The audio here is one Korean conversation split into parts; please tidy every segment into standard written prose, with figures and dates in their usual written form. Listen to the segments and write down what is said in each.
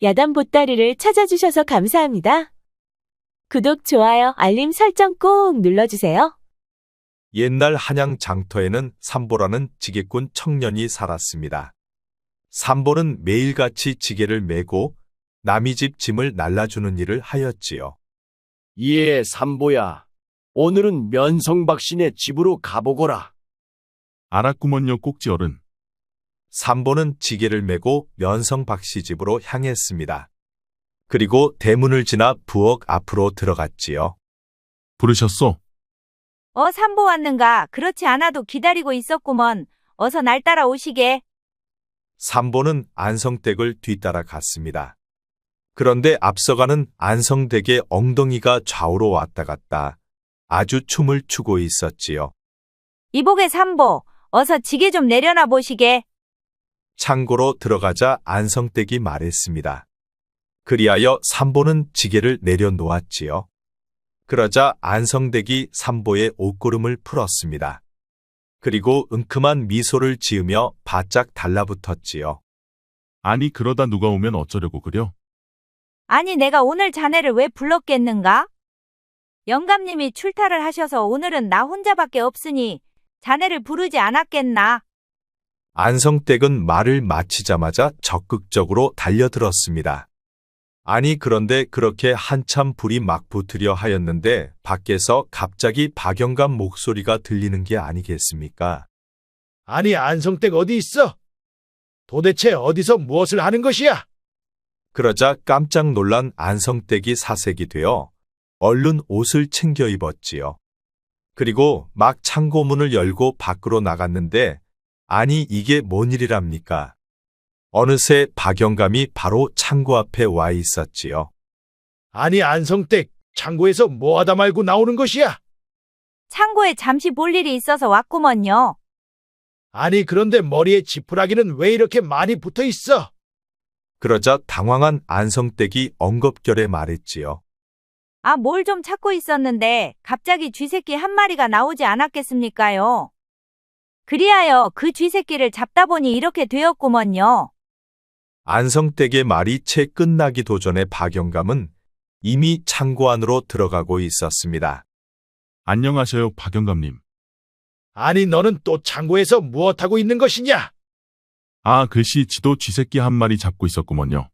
야단 보따리를 찾아주셔서 감사합니다. 구독, 좋아요, 알림 설정 꼭 눌러주세요. 옛날 한양 장터에는 삼보라는 지게꾼 청년이 살았습니다. 삼보는 매일같이 지게를 메고 남의 집 짐을 날라주는 일을 하였지요. 예, 삼보야. 오늘은 면성박신의 집으로 가보거라. 알았구먼요, 꼭지어른. 삼보는 지게를 메고 면성박씨 집으로 향했습니다. 그리고 대문을 지나 부엌 앞으로 들어갔지요. 부르셨소? 삼보 왔는가? 그렇지 않아도 기다리고 있었구먼. 어서 날 따라오시게. 삼보는 안성댁을 뒤따라 갔습니다. 그런데 앞서가는 안성댁의 엉덩이가 좌우로 왔다 갔다 아주 춤을 추고 있었지요. 이복의 삼보, 어서 지게 좀 내려놔 보시게. 창고로 들어가자 안성댁이 말했습니다. 그리하여 삼보는 지게를 내려놓았지요. 그러자 안성댁이 삼보의 옷고름을 풀었습니다. 그리고 은큼한 미소를 지으며 바짝 달라붙었지요. 아니, 그러다 누가 오면 어쩌려고 그려? 아니, 내가 오늘 자네를 왜 불렀겠는가? 영감님이 출타를 하셔서 오늘은 나 혼자밖에 없으니 자네를 부르지 않았겠나? 안성댁은 말을 마치자마자 적극적으로 달려들었습니다. 아니, 그런데 그렇게 한참 불이 막 붙으려 하였는데 밖에서 갑자기 박영감 목소리가 들리는 게 아니겠습니까? 아니, 안성댁 어디 있어? 도대체 어디서 무엇을 하는 것이야? 그러자 깜짝 놀란 안성댁이 사색이 되어 얼른 옷을 챙겨 입었지요. 그리고 막 창고문을 열고 밖으로 나갔는데 아니, 이게 뭔 일이랍니까? 어느새 박영감이 바로 창고 앞에 와 있었지요. 아니, 안성댁 창고에서 뭐하다 말고 나오는 것이야? 창고에 잠시 볼 일이 있어서 왔구먼요. 아니, 그런데 머리에 지푸라기는 왜 이렇게 많이 붙어 있어? 그러자 당황한 안성댁이 엉겁결에 말했지요. 뭘 좀 찾고 있었는데 갑자기 쥐새끼 한 마리가 나오지 않았겠습니까요? 그리하여 그 쥐새끼를 잡다 보니 이렇게 되었구먼요. 안성댁의 말이 채 끝나기도 전에 박영감은 이미 창고 안으로 들어가고 있었습니다. 안녕하셔요, 박영감님. 아니, 너는 또 창고에서 무엇하고 있는 것이냐? 아, 글씨 지도 쥐새끼 한 마리 잡고 있었구먼요.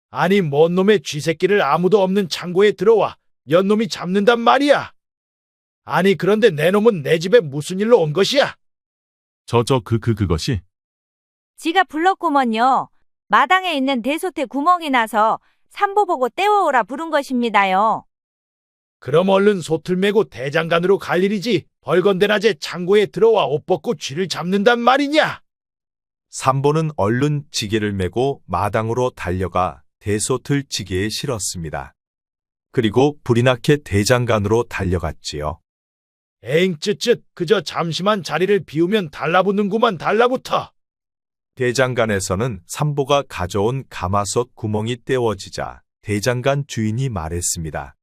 아니, 뭔 놈의 쥐새끼를 아무도 없는 창고에 들어와 연놈이 잡는단 말이야? 아니, 그런데 내 놈은 내 집에 무슨 일로 온 것이야? 그것이? 지가 불렀구먼요. 마당에 있는 대솥에 구멍이 나서 삼보 보고 떼어오라 부른 것입니다요. 그럼 얼른 솥을 메고 대장간으로 갈 일이지 벌건대낮에 창고에 들어와 옷 벗고 쥐를 잡는단 말이냐? 삼보는 얼른 지게를 메고 마당으로 달려가 대솥을 지게에 실었습니다. 그리고 불이 나게 대장간으로 달려갔지요. 에잉, 쯧쯧, 그저 잠시만 자리를 비우면 달라붙는구만 달라붙어. 대장간에서는 삼보가 가져온 가마솥 구멍이 떼워지자 대장간 주인이 말했습니다.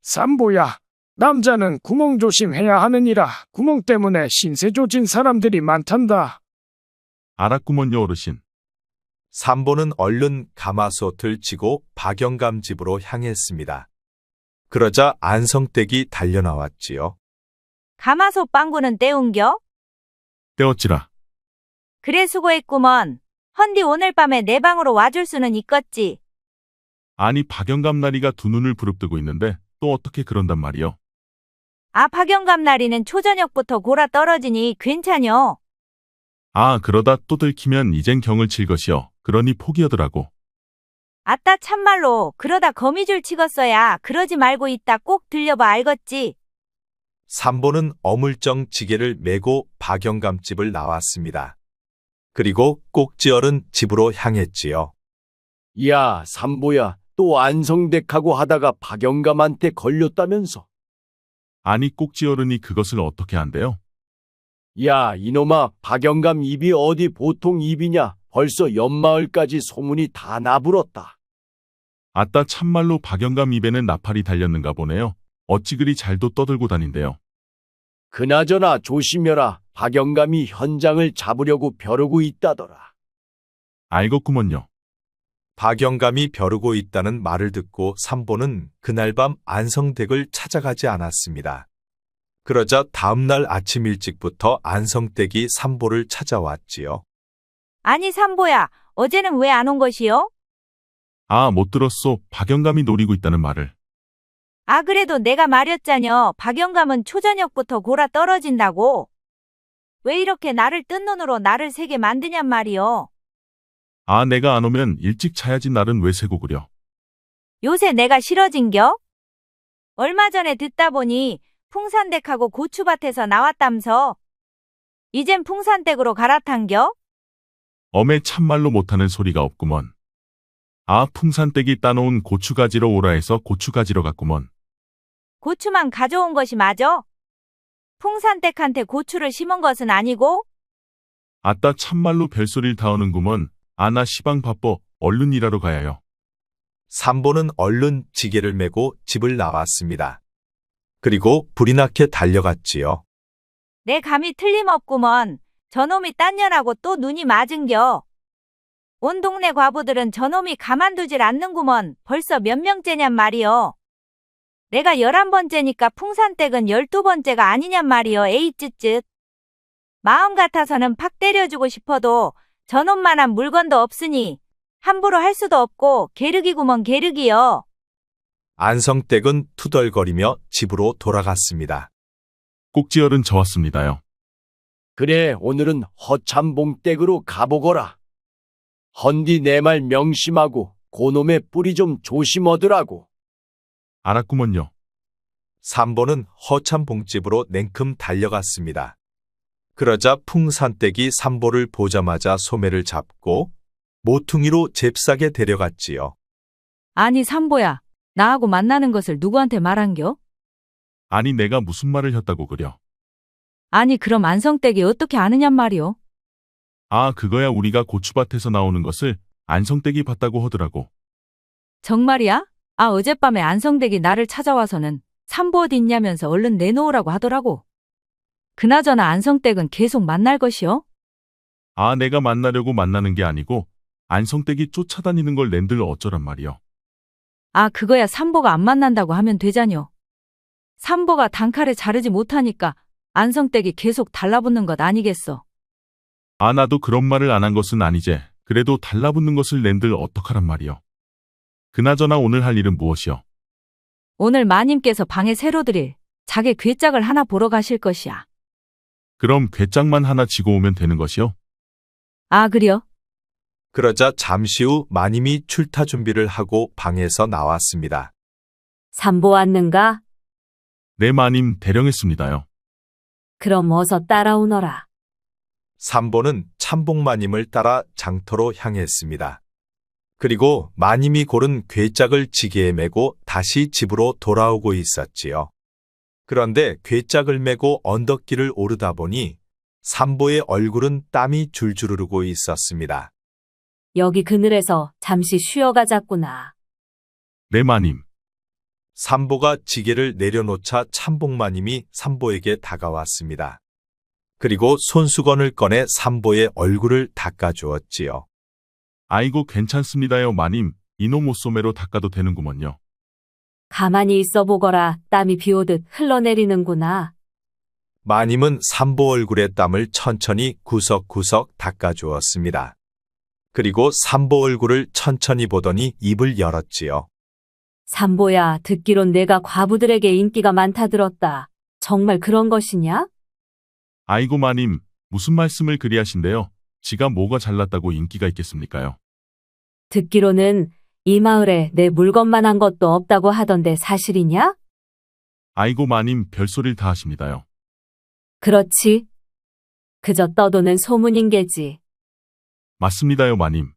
삼보야, 남자는 구멍 조심해야 하느니라. 구멍 때문에 신세 조진 사람들이 많단다. 알았구먼요, 어르신. 삼보는 얼른 가마솥을 지고 박영감 집으로 향했습니다. 그러자 안성댁이 달려나왔지요. 가마솥 빵구는 떼운겨? 떼었지라. 그래, 수고했구먼. 헌디 오늘 밤에 내 방으로 와줄 수는 있겠지. 아니, 박영감 나리가 두 눈을 부릅뜨고 있는데 또 어떻게 그런단 말이요? 박영감 나리는 초저녁부터 골아 떨어지니 괜찮여. 아, 그러다 또 들키면 이젠 경을 칠 것이요. 그러니 포기하더라고. 아따, 참말로 그러다 거미줄 치겄어야. 그러지 말고 이따 꼭 들려봐 알겠지. 삼보는 어물쩡 지게를 메고 박영감 집을 나왔습니다. 그리고 꼭지어른 집으로 향했지요. 야, 삼보야. 또 안성댁하고 하다가 박영감한테 걸렸다면서. 아니, 꼭지어른이 그것을 어떻게 한대요? 야, 이놈아, 박영감 입이 어디 보통 입이냐? 벌써 옆마을까지 소문이 다 나불었다. 아따, 참말로 박영감 입에는 나팔이 달렸는가 보네요. 어찌 그리 잘도 떠들고 다닌대요. 그나저나 조심해라. 박영감이 현장을 잡으려고 벼르고 있다더라. 알겠구먼요. 박영감이 벼르고 있다는 말을 듣고 삼보는 그날 밤 안성댁을 찾아가지 않았습니다. 그러자 다음날 아침 일찍부터 안성댁이 삼보를 찾아왔지요. 아니, 삼보야, 어제는 왜 안 온 것이요? 아, 못 들었소. 박영감이 노리고 있다는 말을. 아, 그래도 내가 말했잖여. 박영감은 초저녁부터 골아 떨어진다고. 왜 이렇게 나를 뜬 눈으로 나를 새게 만드냔 말이요. 아, 내가 안 오면 일찍 자야지 날은 왜 새고 그려. 요새 내가 싫어진겨? 얼마 전에 듣다 보니 풍산댁하고 고추밭에서 나왔담서. 이젠 풍산댁으로 갈아탄겨? 엄에 참말로 못하는 소리가 없구먼. 아, 풍산댁이 따놓은 고추 가지러 오라 해서 고추 가지러 갔구먼. 고추만 가져온 것이 맞어? 풍산댁한테 고추를 심은 것은 아니고? 아따 참말로 별소리를 다 하는구먼. 아, 나 시방 바빠. 얼른 일하러 가야요. 삼보는 얼른 지게를 메고 집을 나왔습니다. 그리고 불이 나게 달려갔지요. 내 감이 틀림없구먼. 저놈이 딴 년하고 또 눈이 맞은겨. 온 동네 과부들은 저놈이 가만두질 않는구먼. 벌써 몇 명째냔 말이여. 내가 11번째니까 풍산댁은 12번째가 아니냔 말이여. 에이 쯧쯧. 마음 같아서는 팍 때려주고 싶어도 저놈만한 물건도 없으니 함부로 할 수도 없고 게르기구먼 게르기여. 안성댁은 투덜거리며 집으로 돌아갔습니다. 꼭지어른 저 왔습니다요. 그래, 오늘은 허참봉댁으로 가보거라. 헌디 내 말 명심하고 고놈의 뿌리 좀 조심하더라고. 알았구먼요. 삼보는 허참 봉집으로 냉큼 달려갔습니다. 그러자 풍산댁이 삼보를 보자마자 소매를 잡고 모퉁이로 잽싸게 데려갔지요. 아니 삼보야, 나하고 만나는 것을 누구한테 말한겨? 아니, 내가 무슨 말을 했다고 그려. 아니 그럼 안성댁이 어떻게 아느냔 말이오? 아, 그거야 우리가 고추밭에서 나오는 것을 안성댁이 봤다고 하더라고. 정말이야? 아 어젯밤에 안성댁이 나를 찾아와서는 삼보 어디 있냐면서 얼른 내놓으라고 하더라고. 그나저나 안성댁은 계속 만날 것이요? 아, 내가 만나려고 만나는 게 아니고 안성댁이 쫓아다니는 걸 낸들 어쩌란 말이여. 아 그거야 삼보가 안 만난다고 하면 되자뇨. 삼보가 단칼에 자르지 못하니까 안성댁이 계속 달라붙는 것 아니겠어. 아, 나도 그런 말을 안 한 것은 아니제. 그래도 달라붙는 것을 낸들 어떡하란 말이여. 그나저나 오늘 할 일은 무엇이여? 오늘 마님께서 방에 새로 들일 자개 괴짝을 하나 보러 가실 것이야. 그럼 괴짝만 하나 지고 오면 되는 것이여? 아 그려? 그러자 잠시 후 마님이 출타 준비를 하고 방에서 나왔습니다. 삼보 왔는가? 네, 마님 대령했습니다요. 그럼 어서 따라오너라. 삼보는 참봉마님을 따라 장터로 향했습니다. 그리고 마님이 고른 괴짝을 지게에 메고 다시 집으로 돌아오고 있었지요. 그런데 괴짝을 메고 언덕길을 오르다 보니 삼보의 얼굴은 땀이 줄줄 흐르고 있었습니다. 여기 그늘에서 잠시 쉬어가자꾸나. 네, 마님. 삼보가 지게를 내려놓자 참봉마님이 삼보에게 다가왔습니다. 그리고 손수건을 꺼내 삼보의 얼굴을 닦아주었지요. 아이고 괜찮습니다요, 마님. 이놈 옷소매로 닦아도 되는구먼요. 가만히 있어 보거라. 땀이 비오듯 흘러내리는구나. 마님은 삼보 얼굴의 땀을 천천히 구석구석 닦아주었습니다. 그리고 삼보 얼굴을 천천히 보더니 입을 열었지요. 삼보야, 듣기론 내가 과부들에게 인기가 많다 들었다. 정말 그런 것이냐? 아이고 마님, 무슨 말씀을 그리 하신대요. 지가 뭐가 잘났다고 인기가 있겠습니까요? 듣기로는 이 마을에 내 물건만한 것도 없다고 하던데 사실이냐? 아이고 마님, 별소리를 다 하십니다요. 그렇지. 그저 떠도는 소문인 게지. 맞습니다요, 마님.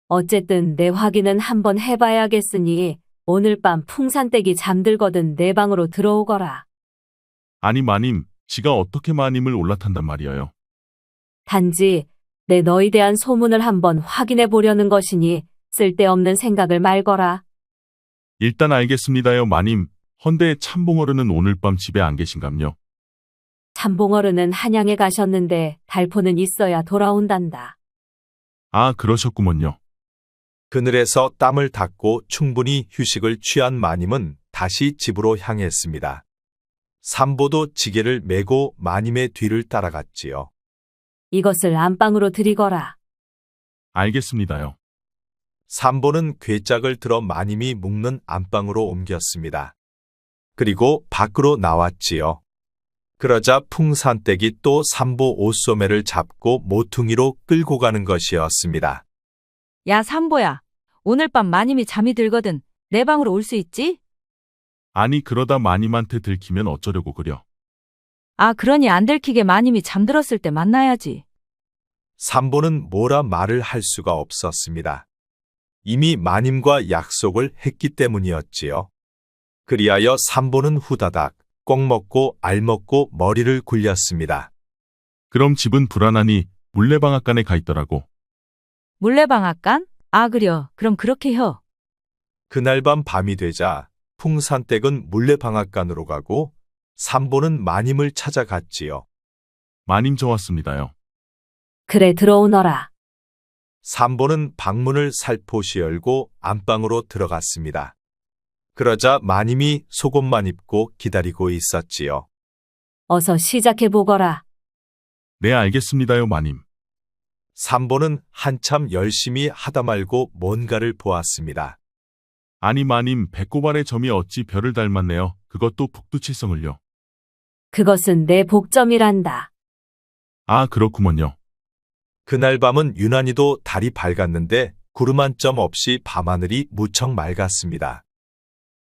어쨌든 내 확인은 한번 해봐야겠으니 오늘 밤 풍산댁이 잠들거든 내 방으로 들어오거라. 아니 마님, 지가 어떻게 마님을 올라탄단 말이에요. 단지 내 너에 대한 소문을 한번 확인해 보려는 것이니 쓸데없는 생각을 말거라. 일단 알겠습니다요, 마님. 헌데 참봉어른은 오늘 밤 집에 안 계신감요? 참봉어른은 한양에 가셨는데 달포는 있어야 돌아온단다. 아, 그러셨구먼요. 그늘에서 땀을 닦고 충분히 휴식을 취한 마님은 다시 집으로 향했습니다. 삼보도 지게를 메고 마님의 뒤를 따라갔지요. 이것을 안방으로 들이거라. 알겠습니다요. 삼보는 괴짝을 들어 마님이 묵는 안방으로 옮겼습니다. 그리고 밖으로 나왔지요. 그러자 풍산댁이 또 삼보 옷소매를 잡고 모퉁이로 끌고 가는 것이었습니다. 야, 삼보야. 오늘 밤 마님이 잠이 들거든. 내 방으로 올 수 있지? 아니 그러다 마님한테 들키면 어쩌려고 그려. 아, 그러니 안 들키게 마님이 잠들었을 때 만나야지. 삼보는 뭐라 말을 할 수가 없었습니다. 이미 마님과 약속을 했기 때문이었지요. 그리하여 삼보는 후다닥 꼭 먹고 알 먹고 머리를 굴렸습니다. 그럼 집은 불안하니 물레방앗간에 가 있더라고. 물레방앗간? 아, 그려. 그럼 그렇게 혀. 그날 밤 밤이 되자 풍산댁은 물레방앗간으로 가고 삼보는 마님을 찾아갔지요. 마님 저 왔습니다요. 그래 들어오너라. 삼보는 방문을 살포시 열고 안방으로 들어갔습니다. 그러자 마님이 속옷만 입고 기다리고 있었지요. 어서 시작해 보거라. 네 알겠습니다요 마님. 삼보는 한참 열심히 하다 말고 뭔가를 보았습니다. 아니 마님 배꼽 아래 점이 어찌 별을 닮았네요. 그것도 북두칠성을요. 그것은 내 복점이란다. 아 그렇구먼요. 그날 밤은 유난히도 달이 밝았는데 구름 한 점 없이 밤하늘이 무척 맑았습니다.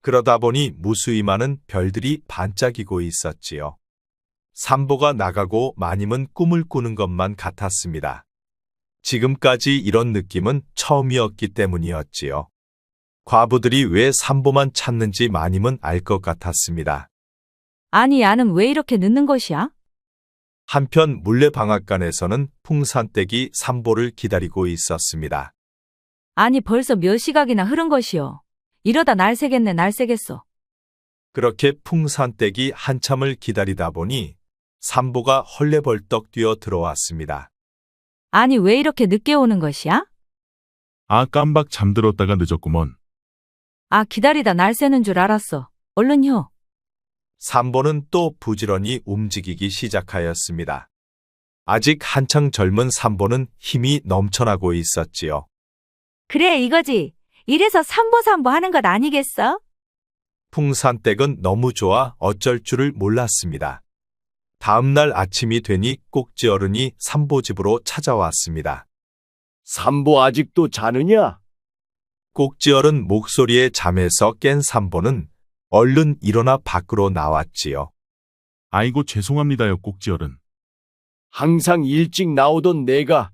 그러다 보니 무수히 많은 별들이 반짝이고 있었지요. 삼보가 나가고 마님은 꿈을 꾸는 것만 같았습니다. 지금까지 이런 느낌은 처음이었기 때문이었지요. 과부들이 왜 삼보만 찾는지 마님은 알 것 같았습니다. 아니, 야는 왜 이렇게 늦는 것이야? 한편 물레방앗간에서는 풍산댁이 삼보를 기다리고 있었습니다. 아니, 벌써 몇 시각이나 흐른 것이요. 이러다 날 새겠네, 날 새겠어. 그렇게 풍산댁이 한참을 기다리다 보니 삼보가 헐레벌떡 뛰어 들어왔습니다. 아니, 왜 이렇게 늦게 오는 것이야? 아 깜박 잠들었다가 늦었구먼. 아, 기다리다 날 새는 줄 알았어. 얼른 혀. 삼보는 또 부지런히 움직이기 시작하였습니다. 아직 한창 젊은 삼보는 힘이 넘쳐나고 있었지요. 그래, 이거지. 이래서 삼보 하는 것 아니겠어? 풍산댁은 너무 좋아 어쩔 줄을 몰랐습니다. 다음 날 아침이 되니 꼭지 어른이 삼보 집으로 찾아왔습니다. 삼보 아직도 자느냐? 꼭지 어른 목소리에 잠에서 깬 삼보는 얼른 일어나 밖으로 나왔지요. 아이고 죄송합니다요 꼭지어른. 항상 일찍 나오던 내가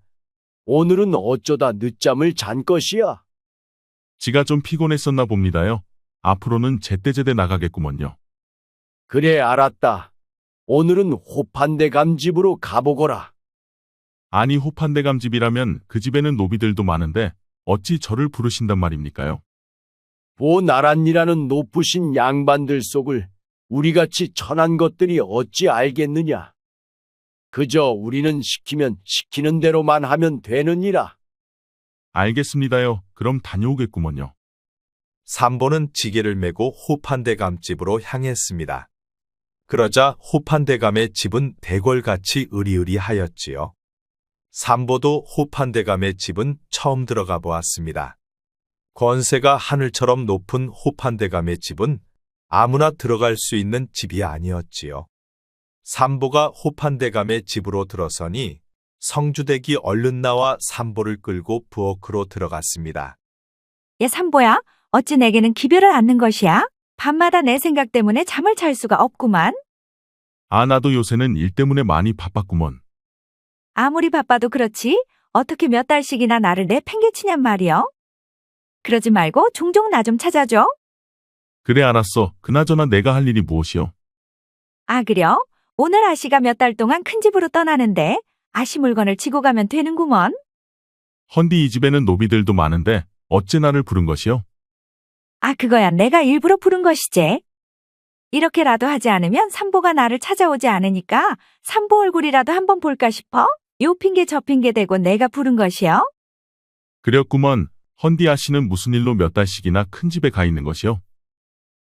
오늘은 어쩌다 늦잠을 잔 것이야. 지가 좀 피곤했었나 봅니다요. 앞으로는 제때제때 나가겠구먼요. 그래 알았다. 오늘은 호판대감 집으로 가보거라. 아니 호판대감 집이라면 그 집에는 노비들도 많은데 어찌 저를 부르신단 말입니까요? 보나란이라는 높으신 양반들 속을 우리같이 천한 것들이 어찌 알겠느냐. 그저 우리는 시키면 시키는 대로만 하면 되느니라. 알겠습니다요. 그럼 다녀오겠구먼요. 삼보는 지게를 메고 호판대감 집으로 향했습니다. 그러자 호판대감의 집은 대궐같이 으리으리하였지요. 삼보도 호판대감의 집은 처음 들어가 보았습니다. 권세가 하늘처럼 높은 호판대감의 집은 아무나 들어갈 수 있는 집이 아니었지요. 삼보가 호판대감의 집으로 들어서니 성주댁이 얼른 나와 삼보를 끌고 부엌으로 들어갔습니다. 얘 삼보야, 어찌 내게는 기별을 않는 것이야? 밤마다 내 생각 때문에 잠을 잘 수가 없구만. 아 나도 요새는 일 때문에 많이 바빴구먼. 아무리 바빠도 그렇지 어떻게 몇 달씩이나 나를 내팽개치냔 말이여. 그러지 말고 종종 나 좀 찾아줘. 그래 알았어. 그나저나 내가 할 일이 무엇이요? 아, 그려? 오늘 아씨가 몇 달 동안 큰 집으로 떠나는데 아씨 물건을 지고 가면 되는구먼. 헌디 이 집에는 노비들도 많은데 어째 나를 부른 것이요? 아, 그거야 내가 일부러 부른 것이지. 이렇게라도 하지 않으면 삼보가 나를 찾아오지 않으니까 삼보 얼굴이라도 한번 볼까 싶어. 요 핑계 저 핑계 대고 내가 부른 것이요. 그랬구먼. 헌디 아씨는 무슨 일로 몇 달씩이나 큰 집에 가 있는 것이요?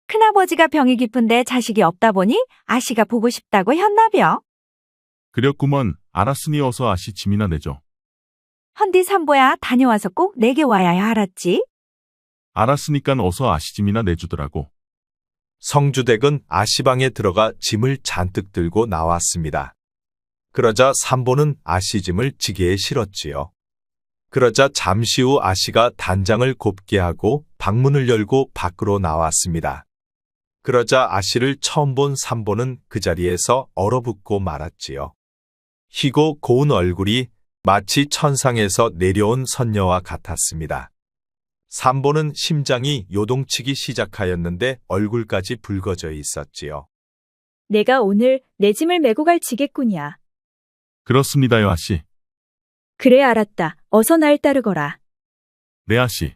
큰아버지가 병이 깊은데 자식이 없다 보니 아씨가 보고 싶다고 했나벼. 그렸구먼. 알았으니 어서 아씨 짐이나 내죠. 헌디 삼보야 다녀와서 꼭 내게 와야 알았지? 알았으니깐 어서 아씨 짐이나 내주더라고. 성주댁은 아씨방에 들어가 짐을 잔뜩 들고 나왔습니다. 그러자 삼보는 아씨 짐을 지게에 실었지요. 그러자 잠시 후 아씨가 단장을 곱게 하고 방문을 열고 밖으로 나왔습니다. 그러자 아씨를 처음 본 삼보는 그 자리에서 얼어붙고 말았지요. 희고 고운 얼굴이 마치 천상에서 내려온 선녀와 같았습니다. 삼보는 심장이 요동치기 시작하였는데 얼굴까지 붉어져 있었지요. 내가 오늘 내 짐을 메고 갈 지겠구냐. 그렇습니다요, 아씨. 그래 알았다. 어서 날 따르거라. 네, 아씨.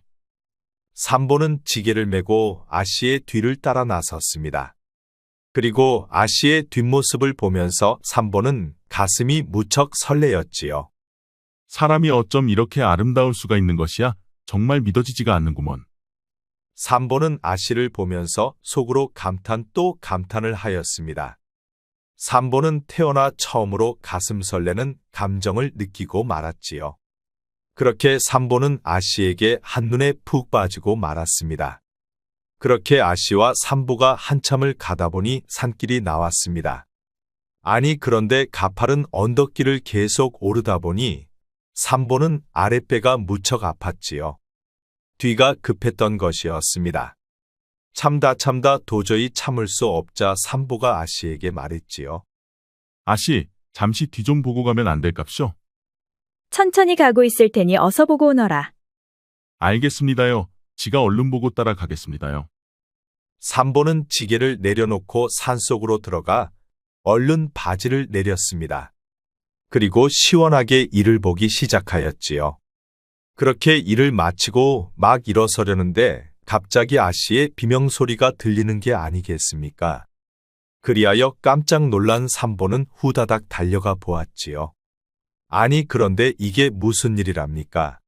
삼보는 지게를 메고 아씨의 뒤를 따라 나섰습니다. 그리고 아씨의 뒷모습을 보면서 삼보는 가슴이 무척 설레었지요. 사람이 어쩜 이렇게 아름다울 수가 있는 것이야? 정말 믿어지지가 않는구먼. 삼보는 아씨를 보면서 속으로 감탄 또 감탄을 하였습니다. 삼보는 태어나 처음으로 가슴 설레는 감정을 느끼고 말았지요. 그렇게 삼보는 아씨에게 한눈에 푹 빠지고 말았습니다. 그렇게 아씨와 삼보가 한참을 가다 보니 산길이 나왔습니다. 아니 그런데 가파른 언덕길을 계속 오르다 보니 삼보는 아랫배가 무척 아팠지요. 뒤가 급했던 것이었습니다. 참다 도저히 참을 수 없자 삼보가 아씨에게 말했지요. 아씨, 잠시 뒤 좀 보고 가면 안 될깝쇼? 천천히 가고 있을 테니 어서 보고 오너라. 알겠습니다요. 지가 얼른 보고 따라가겠습니다요. 삼보는 지게를 내려놓고 산속으로 들어가 얼른 바지를 내렸습니다. 그리고 시원하게 일을 보기 시작하였지요. 그렇게 일을 마치고 막 일어서려는데 갑자기 아씨의 비명소리가 들리는 게 아니겠습니까? 그리하여 깜짝 놀란 삼보는 후다닥 달려가 보았지요. 아니 그런데 이게 무슨 일이랍니까?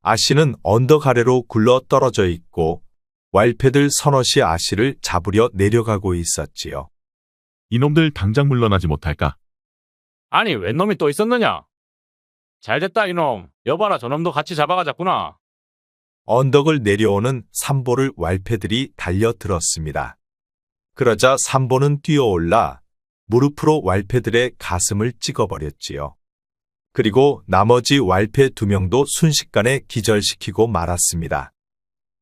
아씨는 언덕 아래로 굴러 떨어져 있고 왈패들 서너시 아씨를 잡으려 내려가고 있었지요. 이놈들 당장 물러나지 못할까? 아니, 웬 놈이 또 있었느냐? 잘됐다, 이놈. 여봐라, 저놈도 같이 잡아가자꾸나. 언덕을 내려오는 삼보를 왈패들이 달려들었습니다. 그러자 삼보는 뛰어올라 무릎으로 왈패들의 가슴을 찍어버렸지요. 그리고 나머지 왈패 2명도 순식간에 기절시키고 말았습니다.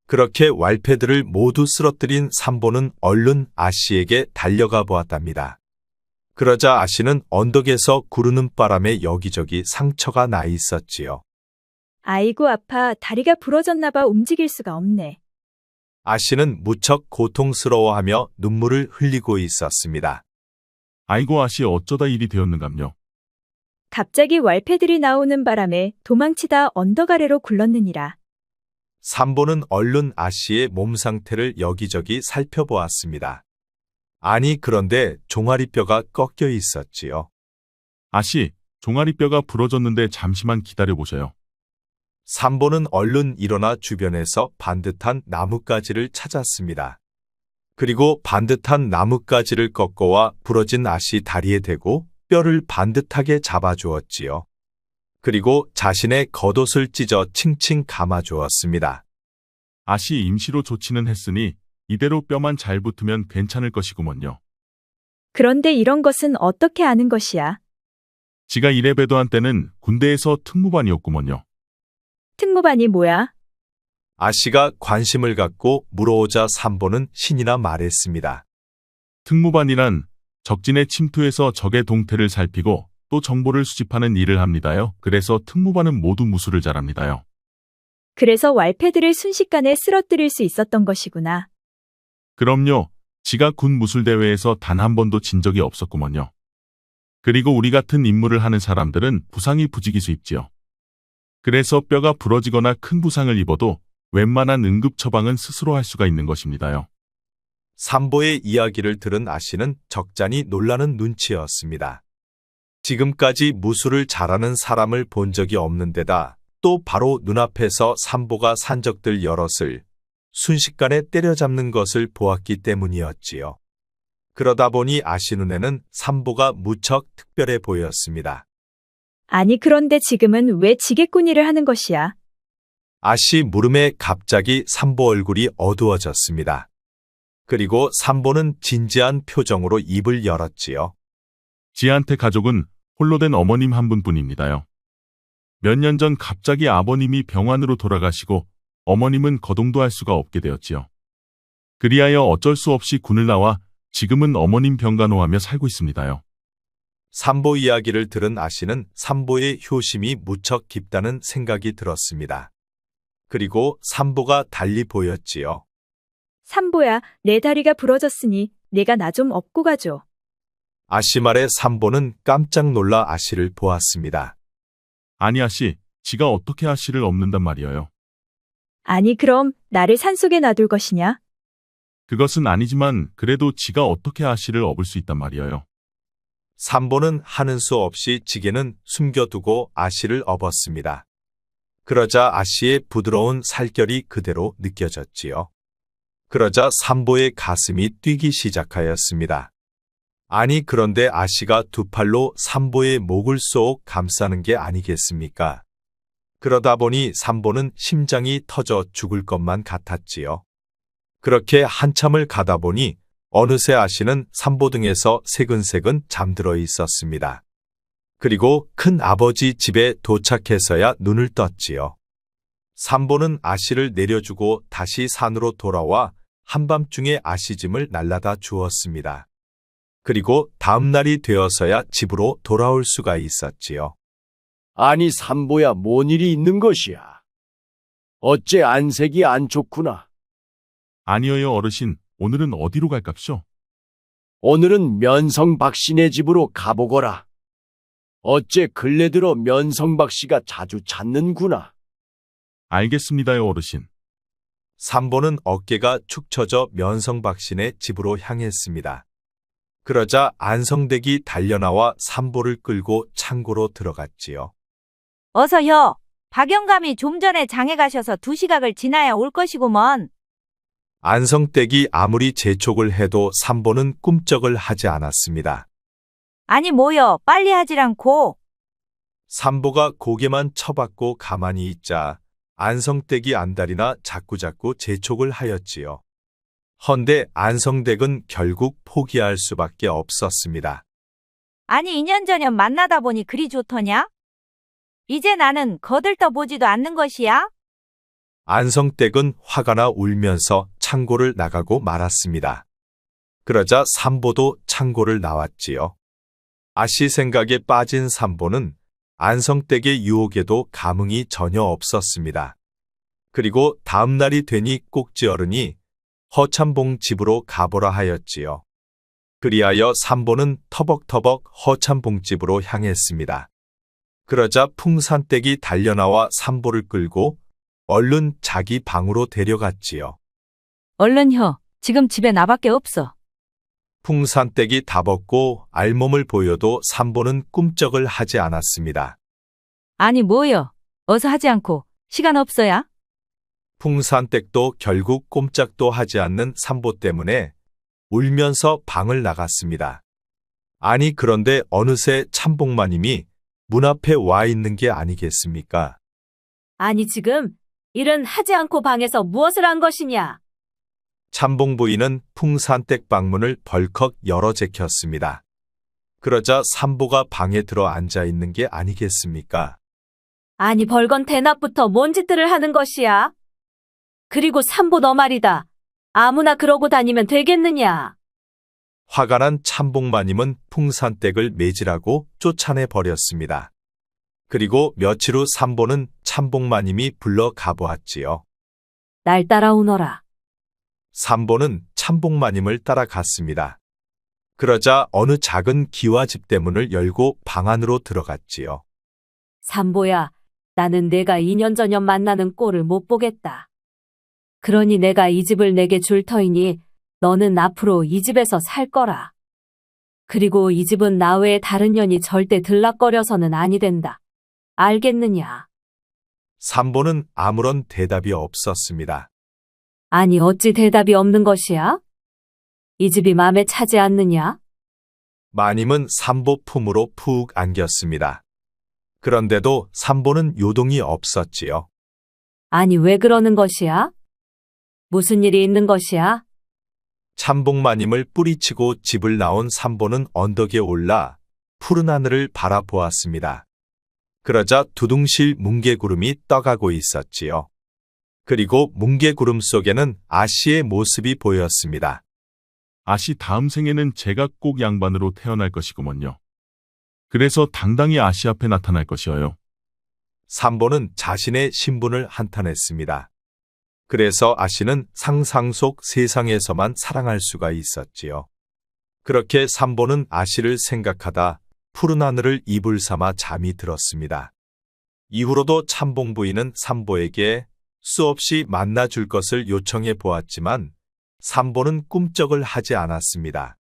그렇게 왈패들을 모두 쓰러뜨린 삼보는 얼른 아씨에게 달려가 보았답니다. 그러자 아씨는 언덕에서 구르는 바람에 여기저기 상처가 나 있었지요. 아이고 아파 다리가 부러졌나 봐 움직일 수가 없네. 아씨는 무척 고통스러워하며 눈물을 흘리고 있었습니다. 아이고 아씨 어쩌다 일이 되었는감요. 갑자기 왈패들이 나오는 바람에 도망치다 언덕 아래로 굴렀느니라. 삼보는 얼른 아씨의 몸 상태를 여기저기 살펴보았습니다. 아니 그런데 종아리뼈가 꺾여 있었지요. 아씨, 종아리뼈가 부러졌는데 잠시만 기다려보셔요. 삼보는 얼른 일어나 주변에서 반듯한 나뭇가지를 찾았습니다. 그리고 반듯한 나뭇가지를 꺾어와 부러진 아씨 다리에 대고 뼈를 반듯하게 잡아주었지요. 그리고 자신의 겉옷을 찢어 칭칭 감아주었습니다. 아씨 임시로 조치는 했으니 이대로 뼈만 잘 붙으면 괜찮을 것이구먼요. 그런데 이런 것은 어떻게 아는 것이야? 지가 이래봬도 한때는 군대에서 특무반이었구먼요. 특무반이 뭐야? 아씨가 관심을 갖고 물어오자 삼보는 신이나 말했습니다. 특무반이란 적진에 침투해서 적의 동태를 살피고 또 정보를 수집하는 일을 합니다요. 그래서 특무반은 모두 무술을 잘합니다요. 그래서 왈패들을 순식간에 쓰러뜨릴 수 있었던 것이구나. 그럼요. 지가 군 무술대회에서 단 한 번도 진 적이 없었구먼요. 그리고 우리 같은 임무를 하는 사람들은 부상이 부지기수 입지요. 그래서 뼈가 부러지거나 큰 부상을 입어도 웬만한 응급 처방은 스스로 할 수가 있는 것입니다요. 삼보의 이야기를 들은 아씨는 적잖이 놀라는 눈치였습니다. 지금까지 무술을 잘하는 사람을 본 적이 없는 데다 또 바로 눈앞에서 삼보가 산적들 여럿을 순식간에 때려잡는 것을 보았기 때문이었지요. 그러다 보니 아씨 눈에는 삼보가 무척 특별해 보였습니다. 아니 그런데 지금은 왜 지게꾼일을 하는 것이야? 아씨 물음에 갑자기 삼보 얼굴이 어두워졌습니다. 그리고 삼보는 진지한 표정으로 입을 열었지요. 지한테 가족은 홀로 된 어머님 한 분뿐입니다요. 몇 년 전 갑자기 아버님이 병환으로 돌아가시고 어머님은 거동도 할 수가 없게 되었지요. 그리하여 어쩔 수 없이 군을 나와 지금은 어머님 병간호하며 살고 있습니다요. 삼보 이야기를 들은 아씨는 삼보의 효심이 무척 깊다는 생각이 들었습니다. 그리고 삼보가 달리 보였지요. 삼보야, 내 다리가 부러졌으니 내가 나 좀 업고 가줘. 아씨 말에 삼보는 깜짝 놀라 아씨를 보았습니다. 아니 아씨, 지가 어떻게 아씨를 업는단 말이에요. 아니 그럼 나를 산속에 놔둘 것이냐? 그것은 아니지만 그래도 지가 어떻게 아씨를 업을 수 있단 말이에요. 삼보는 하는 수 없이 지게는 숨겨두고 아씨를 업었습니다. 그러자 아씨의 부드러운 살결이 그대로 느껴졌지요. 그러자 삼보의 가슴이 뛰기 시작하였습니다. 아니 그런데 아씨가 두 팔로 삼보의 목을 쏙 감싸는 게 아니겠습니까? 그러다 보니 삼보는 심장이 터져 죽을 것만 같았지요. 그렇게 한참을 가다 보니 어느새 아씨는 삼보 등에서 새근새근 잠들어 있었습니다. 그리고 큰 아버지 집에 도착해서야 눈을 떴지요. 삼보는 아씨를 내려주고 다시 산으로 돌아와 한밤중에 아씨 짐을 날라다 주었습니다. 그리고 다음 날이 되어서야 집으로 돌아올 수가 있었지요. 아니 삼보야, 뭔 일이 있는 것이야? 어째 안색이 안 좋구나. 아니어요 어르신, 오늘은 어디로 갈깝쇼? 오늘은 면성박 씨네 집으로 가보거라. 어째 근래 들어 면성박 씨가 자주 찾는구나. 알겠습니다요 어르신. 삼보는 어깨가 축 처져 면성박신의 집으로 향했습니다. 그러자 안성댁이 달려나와 삼보를 끌고 창고로 들어갔지요. 어서요. 박영감이 좀 전에 장에 가셔서 2시각을 지나야 올 것이구먼. 안성댁이 아무리 재촉을 해도 삼보는 꿈쩍을 하지 않았습니다. 아니 뭐여, 빨리 하질 않고. 삼보가 고개만 쳐박고 가만히 있자 안성댁이 안달이나 자꾸자꾸 재촉을 하였지요. 헌데 안성댁은 결국 포기할 수밖에 없었습니다. 아니 2년 전년 만나다 보니 그리 좋더냐? 이제 나는 거들떠 보지도 않는 것이야? 안성댁은 화가 나 울면서 창고를 나가고 말았습니다. 그러자 삼보도 창고를 나왔지요. 아씨 생각에 빠진 삼보는 안성댁의 유혹에도 감흥이 전혀 없었습니다. 그리고 다음 날이 되니 꼭지 어른이 허참봉 집으로 가보라 하였지요. 그리하여 삼보는 터벅터벅 허참봉 집으로 향했습니다. 그러자 풍산댁이 달려나와 삼보를 끌고 얼른 자기 방으로 데려갔지요. 얼른혀, 지금 집에 나밖에 없어. 풍산댁이 다벗고 알몸을 보여도 삼보는 꿈쩍을 하지 않았습니다. 아니 뭐여, 어서 하지 않고 시간 없어야? 풍산댁도 결국 꼼짝도 하지 않는 삼보 때문에 울면서 방을 나갔습니다. 아니 그런데 어느새 참봉마님이 문 앞에 와 있는 게 아니겠습니까? 아니 지금 일은 하지 않고 방에서 무엇을 한 것이냐? 참봉 부인은 풍산댁 방문을 벌컥 열어 제켰습니다. 그러자 삼보가 방에 들어 앉아 있는 게 아니겠습니까? 아니 벌건 대낮부터 뭔 짓들을 하는 것이야? 그리고 삼보 너 말이다. 아무나 그러고 다니면 되겠느냐? 화가 난 참봉마님은 풍산댁을 매질하고 쫓아내 버렸습니다. 그리고 며칠 후 삼보는 참봉마님이 불러 가보았지요. 날 따라오너라. 삼보는 참봉마님을 따라갔습니다. 그러자 어느 작은 기와집 대문을 열고 방 안으로 들어갔지요. 삼보야, 나는 내가 2년 전년 만나는 꼴을 못 보겠다. 그러니 내가 이 집을 내게 줄 터이니 너는 앞으로 이 집에서 살 거라. 그리고 이 집은 나 외에 다른 년이 절대 들락거려서는 아니 된다. 알겠느냐? 삼보는 아무런 대답이 없었습니다. 아니, 어찌 대답이 없는 것이야? 이 집이 마음에 차지 않느냐? 마님은 삼보 품으로 푹 안겼습니다. 그런데도 삼보는 요동이 없었지요. 아니, 왜 그러는 것이야? 무슨 일이 있는 것이야? 참봉마님을 뿌리치고 집을 나온 삼보는 언덕에 올라 푸른 하늘을 바라보았습니다. 그러자 두둥실 뭉게구름이 떠가고 있었지요. 그리고 뭉게구름 속에는 아씨의 모습이 보였습니다. 아씨 다음 생에는 제가 꼭 양반으로 태어날 것이구먼요. 그래서 당당히 아씨 앞에 나타날 것이어요. 삼보는 자신의 신분을 한탄했습니다. 그래서 아씨는 상상 속 세상에서만 사랑할 수가 있었지요. 그렇게 삼보는 아씨를 생각하다 푸른 하늘을 이불 삼아 잠이 들었습니다. 이후로도 참봉 부인은 삼보에게 수없이 만나줄 것을 요청해 보았지만 삼보는 꿈쩍을 하지 않았습니다.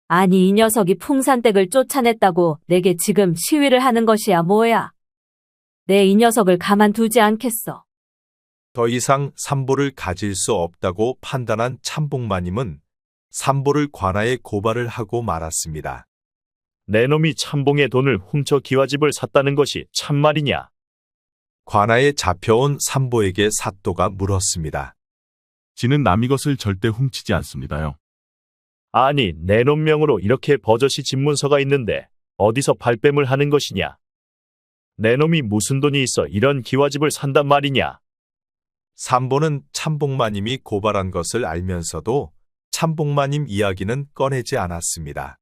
아니, 이 녀석이 풍산댁을 쫓아냈다고 내게 지금 시위를 하는 것이야, 뭐야? 내 이 녀석을 가만두지 않겠어. 더 이상 삼보를 가질 수 없다고 판단한 참봉마님은 삼보를 관아에 고발을 하고 말았습니다. 내 놈이 참봉의 돈을 훔쳐 기와집을 샀다는 것이 참말이냐? 관아에 잡혀온 삼보에게 사또가 물었습니다. 지는 남의 것을 절대 훔치지 않습니다요. 아니, 내 놈 명으로 이렇게 버젓이 집문서가 있는데 어디서 발뺌을 하는 것이냐? 내 놈이 무슨 돈이 있어 이런 기와집을 산단 말이냐? 삼보는 참봉마님이 고발한 것을 알면서도 참봉마님 이야기는 꺼내지 않았습니다.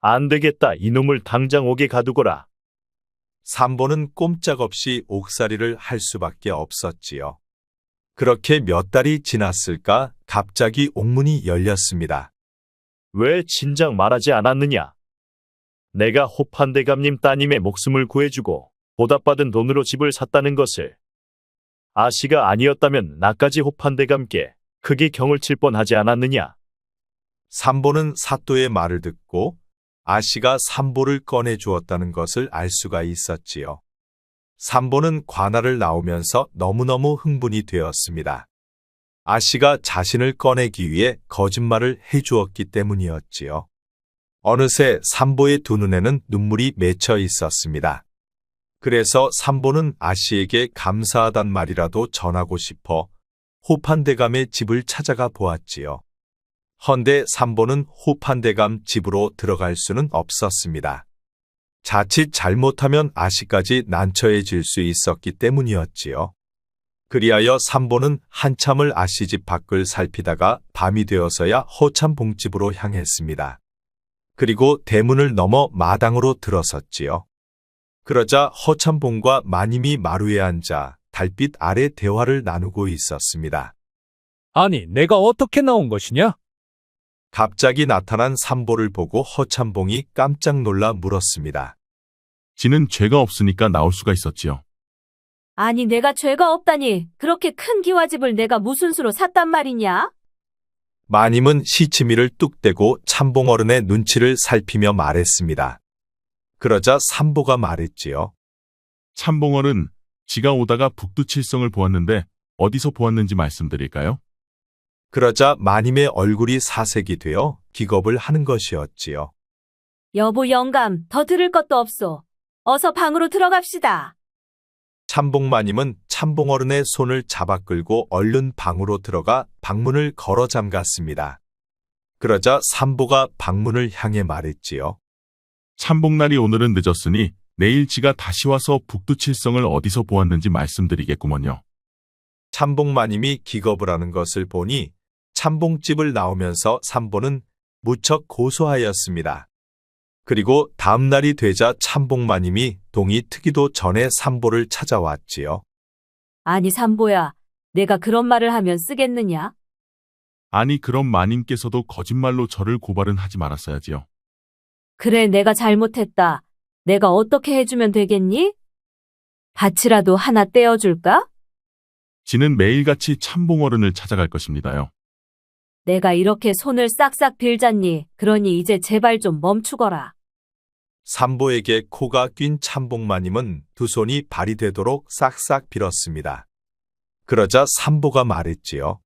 안 되겠다. 이놈을 당장 옥에 가두거라. 삼보는 꼼짝없이 옥살이를 할 수밖에 없었지요. 그렇게 몇 달이 지났을까 갑자기 옥문이 열렸습니다. 왜 진작 말하지 않았느냐? 내가 호판대감님 따님의 목숨을 구해주고 보답받은 돈으로 집을 샀다는 것을. 아씨가 아니었다면 나까지 호판대감께 크게 경을 칠 뻔하지 않았느냐? 삼보는 사또의 말을 듣고 아씨가 삼보를 꺼내 주었다는 것을 알 수가 있었지요. 삼보는 관아를 나오면서 너무너무 흥분이 되었습니다. 아씨가 자신을 꺼내기 위해 거짓말을 해주었기 때문이었지요. 어느새 삼보의 두 눈에는 눈물이 맺혀 있었습니다. 그래서 삼보는 아씨에게 감사하단 말이라도 전하고 싶어 호판대감의 집을 찾아가 보았지요. 헌데 삼보는 호판대감 집으로 들어갈 수는 없었습니다. 자칫 잘못하면 아씨까지 난처해질 수 있었기 때문이었지요. 그리하여 삼보는 한참을 아씨 집 밖을 살피다가 밤이 되어서야 허참봉집으로 향했습니다. 그리고 대문을 넘어 마당으로 들어섰지요. 그러자 허참봉과 마님이 마루에 앉아 달빛 아래 대화를 나누고 있었습니다. 아니, 내가 어떻게 나온 것이냐? 갑자기 나타난 삼보를 보고 허참봉이 깜짝 놀라 물었습니다. 지는 죄가 없으니까 나올 수가 있었지요. 아니, 내가 죄가 없다니. 그렇게 큰 기와집을 내가 무슨 수로 샀단 말이냐? 마님은 시치미를 뚝 떼고 참봉 어른의 눈치를 살피며 말했습니다. 그러자 삼보가 말했지요. 참봉어른, 지가 오다가 북두칠성을 보았는데 어디서 보았는지 말씀드릴까요? 그러자 마님의 얼굴이 사색이 되어 기겁을 하는 것이었지요. 여보 영감, 더 들을 것도 없소. 어서 방으로 들어갑시다. 참봉마님은 참봉어른의 손을 잡아 끌고 얼른 방으로 들어가 방문을 걸어 잠갔습니다. 그러자 삼보가 방문을 향해 말했지요. 참봉날이 오늘은 늦었으니 내일 지가 다시 와서 북두칠성을 어디서 보았는지 말씀드리겠구먼요. 참봉마님이 기겁을 하는 것을 보니 참봉집을 나오면서 삼보는 무척 고소하였습니다. 그리고 다음 날이 되자 참봉마님이 동이 트기도 전에 삼보를 찾아왔지요. 아니, 삼보야, 내가 그런 말을 하면 쓰겠느냐? 아니, 그럼 마님께서도 거짓말로 저를 고발은 하지 말았어야지요. 그래, 내가 잘못했다. 내가 어떻게 해주면 되겠니? 밭이라도 하나 떼어줄까? 지는 매일같이 참봉어른을 찾아갈 것입니다요. 내가 이렇게 손을 싹싹 빌잖니. 그러니 이제 제발 좀 멈추거라. 삼보에게 코가 낀 참복마님은 두 손이 발이 되도록 싹싹 빌었습니다. 그러자 삼보가 말했지요.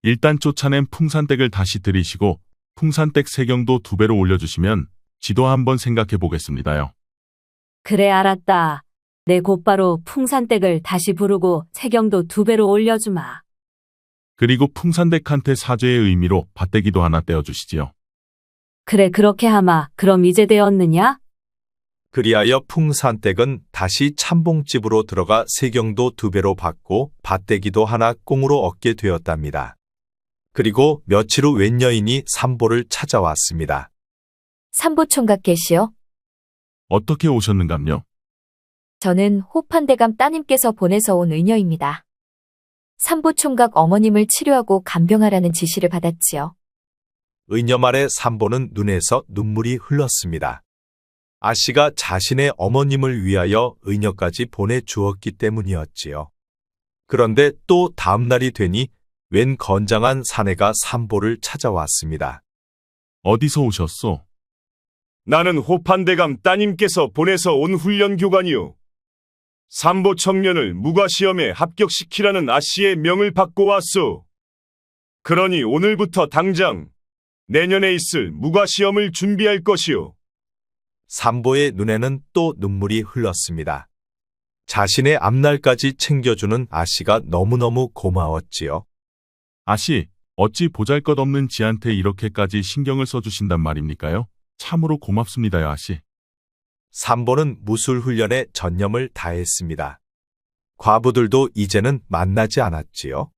일단 쫓아낸 풍산댁을 다시 들이시고 풍산댁 세경도 2배로 올려주시면 지도 한번 생각해 보겠습니다요. 그래 알았다. 내 곧바로 풍산댁을 다시 부르고 세경도 2배로 올려주마. 그리고 풍산댁한테 사죄의 의미로 밭대기도 하나 떼어주시지요. 그래 그렇게 하마. 그럼 이제 되었느냐? 그리하여 풍산댁은 다시 참봉집으로 들어가 세경도 2배로 받고 밭대기도 하나 꽁으로 얻게 되었답니다. 그리고 며칠 후 웬 여인이 삼보를 찾아왔습니다. 삼보총각 계시오? 어떻게 오셨는감요? 저는 호판대감 따님께서 보내서 온 의녀입니다. 삼보총각 어머님을 치료하고 간병하라는 지시를 받았지요. 의녀 말에 삼보는 눈에서 눈물이 흘렀습니다. 아씨가 자신의 어머님을 위하여 의녀까지 보내주었기 때문이었지요. 그런데 또 다음 날이 되니 웬 건장한 사내가 삼보를 찾아왔습니다. 어디서 오셨소? 나는 호판대감 따님께서 보내서 온 훈련교관이요. 삼보 청년을 무과시험에 합격시키라는 아씨의 명을 받고 왔소. 그러니 오늘부터 당장 내년에 있을 무과시험을 준비할 것이요. 삼보의 눈에는 또 눈물이 흘렀습니다. 자신의 앞날까지 챙겨주는 아씨가 너무너무 고마웠지요. 아씨, 어찌 보잘것없는 지한테 이렇게까지 신경을 써주신단 말입니까요? 참으로 고맙습니다요, 아씨. 삼보는 무술훈련에 전념을 다했습니다. 과부들도 이제는 만나지 않았지요.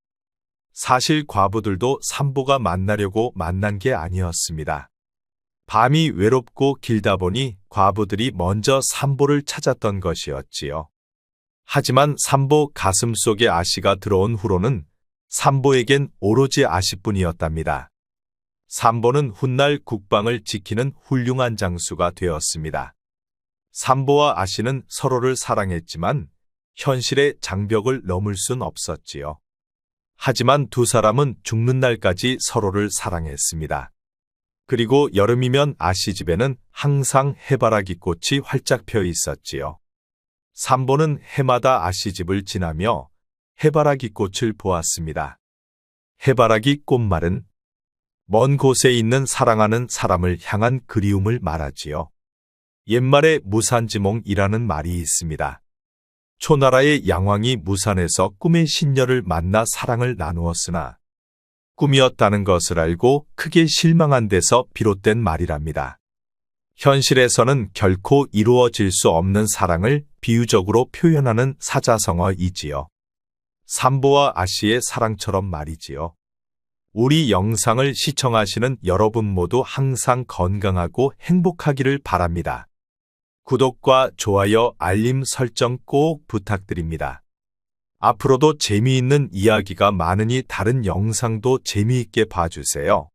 사실 과부들도 삼보가 만나려고 만난 게 아니었습니다. 밤이 외롭고 길다 보니 과부들이 먼저 삼보를 찾았던 것이었지요. 하지만 삼보 가슴 속에 아씨가 들어온 후로는 삼보에겐 오로지 아씨뿐이었답니다. 삼보는 훗날 국방을 지키는 훌륭한 장수가 되었습니다. 삼보와 아씨는 서로를 사랑했지만 현실의 장벽을 넘을 순 없었지요. 하지만 두 사람은 죽는 날까지 서로를 사랑했습니다. 그리고 여름이면 아씨 집에는 항상 해바라기 꽃이 활짝 펴 있었지요. 삼보는 해마다 아씨 집을 지나며 해바라기 꽃을 보았습니다. 해바라기 꽃말은 먼 곳에 있는 사랑하는 사람을 향한 그리움을 말하지요. 옛말에 무산지몽이라는 말이 있습니다. 초나라의 양왕이 무산에서 꿈의 신녀를 만나 사랑을 나누었으나 꿈이었다는 것을 알고 크게 실망한 데서 비롯된 말이랍니다. 현실에서는 결코 이루어질 수 없는 사랑을 비유적으로 표현하는 사자성어이지요. 삼보와 아씨의 사랑처럼 말이지요. 우리 영상을 시청하시는 여러분 모두 항상 건강하고 행복하기를 바랍니다. 구독과 좋아요, 알림 설정 꼭 부탁드립니다. 앞으로도 재미있는 이야기가 많으니 다른 영상도 재미있게 봐주세요.